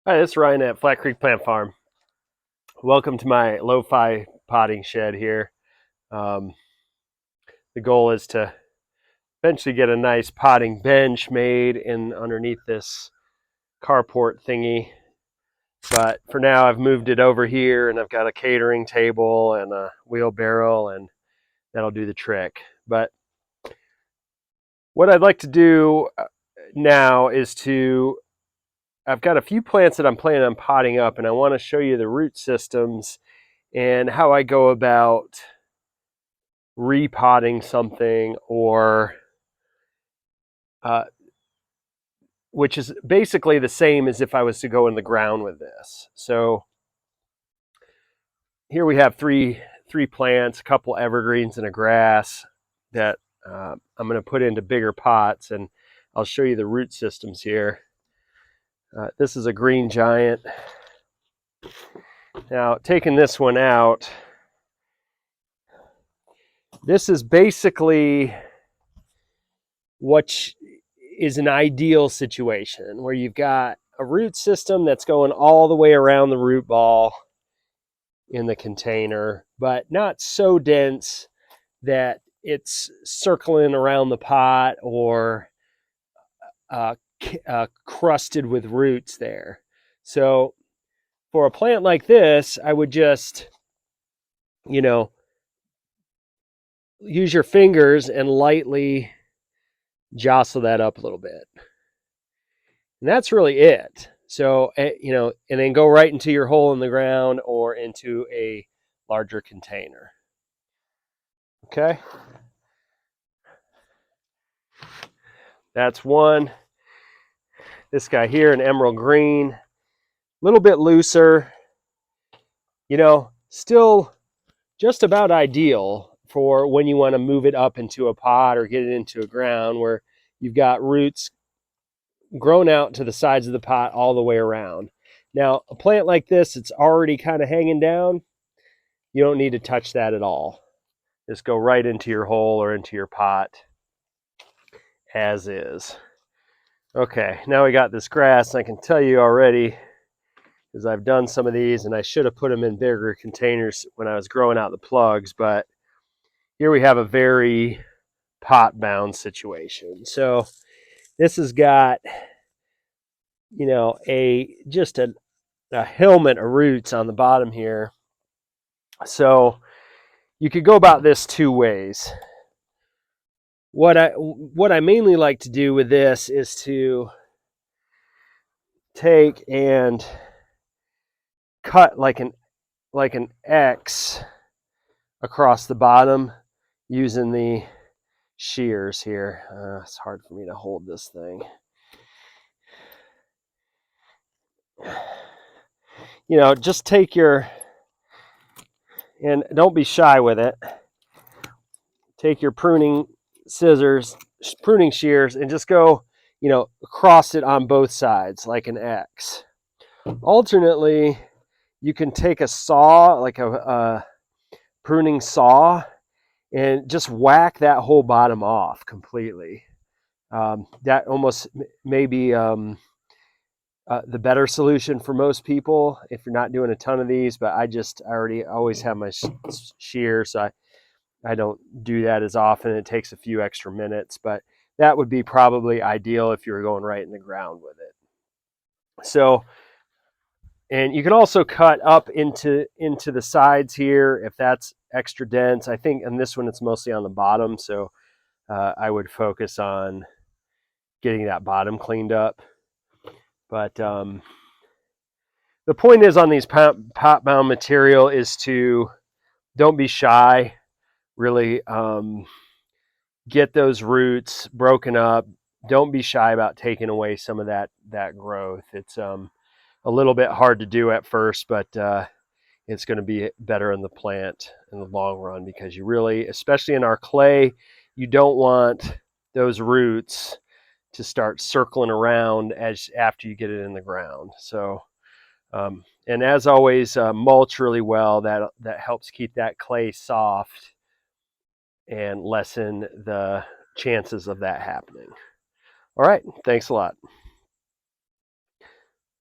Hi, this is Ryan at Flat Creek Plant Farm. Welcome to my lo-fi potting shed here. Um, the goal is to eventually get a nice potting bench made in underneath this carport thingy. But for now, I've moved it over here, and I've got a catering table and a wheelbarrow, and that'll do the trick. But what I'd like to do now is I've got a few plants that I'm planning on potting up, and I want to show you the root systems and how I go about repotting something, or which is basically the same as if I was to go in the ground with this. So here we have three plants, a couple evergreens and a grass that I'm going to put into bigger pots, and I'll show you the root systems here. This is a green giant. Now, taking this one out, this is basically what is an ideal situation where you've got a root system that's going all the way around the root ball in the container, but not so dense that it's circling around the pot or crusted with roots there. So for a plant like this, I would just, use your fingers and lightly jostle that up a little bit. And that's really it. So, and then go right into your hole in the ground or into a larger container. Okay. That's one. This guy here, an emerald green, a little bit looser, still just about ideal for when you want to move it up into a pot or get it into a ground where you've got roots grown out to the sides of the pot all the way around. Now, a plant like this, it's already kind of hanging down. You don't need to touch that at all. Just go right into your hole or into your pot as is. Okay, now we got this grass, and I can tell you already, because I've done some of these, and I should have put them in bigger containers when I was growing out the plugs, but here we have a very pot-bound situation. So this has got, just a helmet of roots on the bottom here. So you could go about this two ways. What I mainly like to do with this is to take and cut like an X across the bottom using the shears here. It's hard for me to hold this thing. Just take and don't be shy with it. Take your pruning shears, and just go, across it on both sides like an X. Alternately, you can take a saw, like a pruning saw, and just whack that whole bottom off completely. That almost may be the better solution for most people if you're not doing a ton of these, but I always have my shears, so I don't do that as often. It takes a few extra minutes, but that would be probably ideal if you were going right in the ground with it. So, and you can also cut up into the sides here if that's extra dense. I think in this one it's mostly on the bottom, so I would focus on getting that bottom cleaned up. But the point is on these pot-bound material is to don't be shy. Really get those roots broken up. Don't be shy about taking away some of that growth. It's a little bit hard to do at first, but it's going to be better in the plant in the long run, because you really, especially in our clay, you don't want those roots to start circling around after you get it in the ground. So, and as always, mulch really well. That helps keep that clay soft and lessen the chances of that happening. All right, thanks a lot.